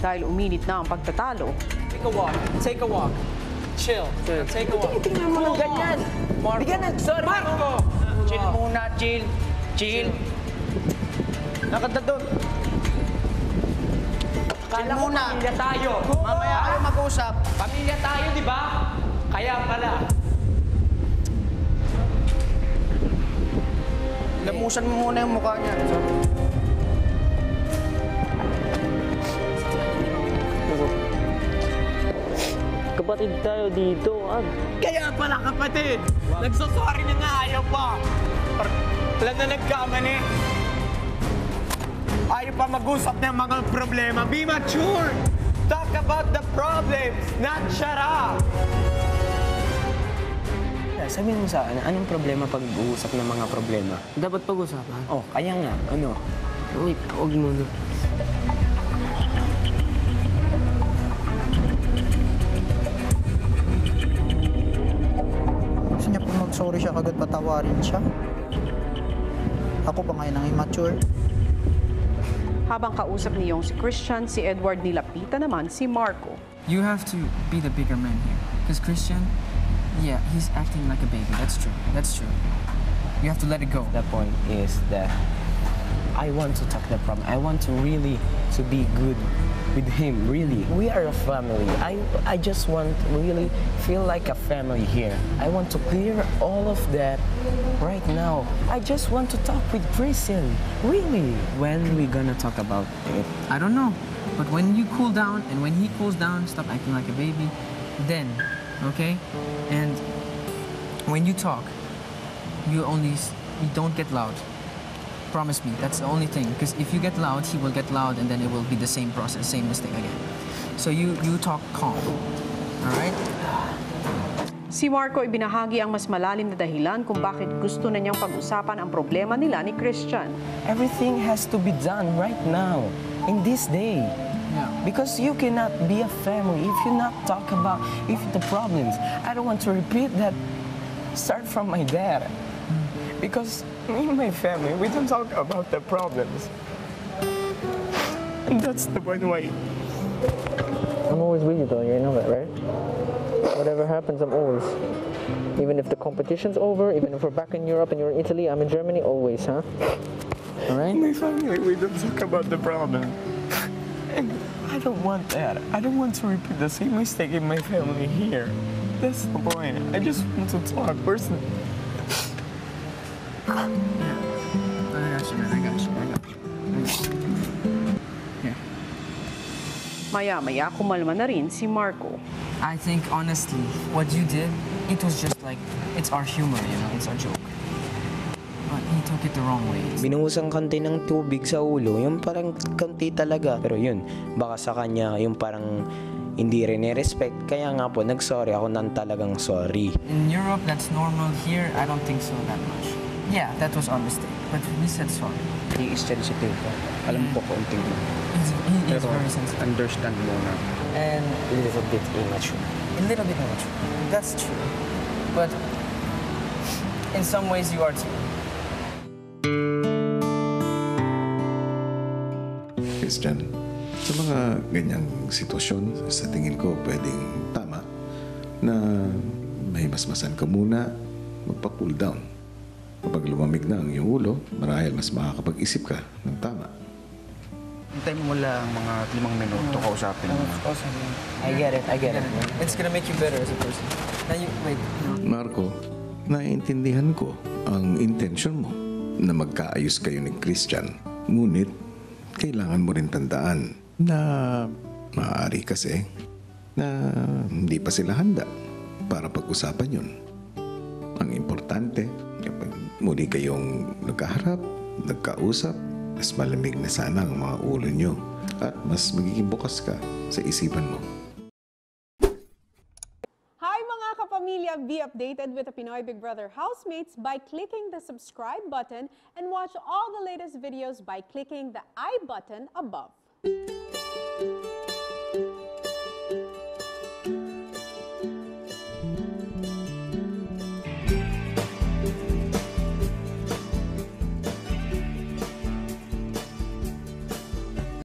dahil uminit na ang pagtatalo. Take a walk. Take a walk. Chill. Take a walk. Tingnan mo ng ganyan. Bigyan ng sorry. Marco! Chill muna, chill. Chill. Nakanta doon. Chill muna. Pamilya tayo. Mamaya tayo mag-usap. Pamilya tayo, di ba? Kaya pala. Lamusan mo muna yung mukha niya. Kapatid tayo dito, Kaya pala kapatid. Nagsasorry na nga, ayaw pa. Wala na nagkamali. Ayaw pa mag-usap ng mga problema. Be mature. Talk about the problems, not shut up. Sabihin mo sa akin, anong problema pag-uusap ng mga problema? dapat pag-usapan. Oh, kaya nga. Ano? Uy, huwag mo na. Gusto niya po mag-sorry siya, kagad patawarin siya. Ako pa ngayon ang immature. Habang kausap niyong si Christian, si Edward nilapitan naman si Marco. You have to be the bigger man here. Because Christian, yeah, he's acting like a baby. That's true. That's true. You have to let it go. The point is that I want to talk the problem. I want to really to be good with him, really. We are a family. I just want really feel like a family here. I want to clear all of that right now. I just want to talk with Christian, really. When we gonna talk about it? I don't know. But when you cool down and when he cools down, stop acting like a baby, then, okay? And when you talk, you don't get loud. Promise me, that's the only thing. Because if you get loud, he will get loud and then it will be the same process, same mistake again. So you talk calm, all right? Si Marco ibinahagi ang mas malalim na dahilan kung bakit gusto na niyang pag-usapan ang problema nila ni Christian. Everything has to be done right now, in this day. Yeah. Because you cannot be a family if you not talk about the problems. I don't want to repeat that. Start from my dad. Because me and my family, we don't talk about the problems. And that's the point why. I'm always with you though, you know that, right? Whatever happens, I'm always. Even if the competition's over, even if we're back in Europe and you're in Italy, I'm in Germany, always, huh? All right? My family, we don't talk about the problem. And I don't want that. I don't want to repeat the same mistake in my family here. That's the point. I just want to talk personally. Yeah. I got you, man. I got you. Here. Maya-maya kumalma na rin si Marco. I think, honestly, what you did, it was just like, it's our humor, you know, it's our joke. But he took it the wrong way. Binuhusang konti ng tubig sa ulo, yung parang konti talaga. Pero yun, baka sa kanya yung parang hindi rin i-respect. Kaya nga po, nag-sorry ako nang talagang sorry. In Europe, that's normal. Here, I don't think so that much. Yeah, that was our mistake. But we said sorry. He is sensitive. Alam ko konting. He is very sensitive. Understand mo na. And A little bit immature. a little bit immature. That's true. But in some ways, you are too. Christian, sa mga ganyang sitwasyon, sa tingin ko pwedeng tama na mahimasmasan ka muna, magpa-cool down. Kapag lumamig na ang iyong ulo, marahil mas makakapag-isip ka ng tama. Hintay mo lang mga 5 minuto kausapin mo. I get it. It's gonna make you better as a person. Now you wait. Marco, naiintindihan ko ang intensyon mo na magkaayos kayo ni Christian. Ngunit, kailangan mo rin tandaan na maaari kasi na hindi pa sila handa para pag-usapan yun. Ang importante, kapag muli kayong nagkaharap, nagkausap, mas malamig na sana ang mga ulo nyo at mas magiging bukas ka sa isipan mo. Hi mga kapamilya! Be updated with the Pinoy Big Brother housemates by clicking the subscribe button and watch all the latest videos by clicking the I button above.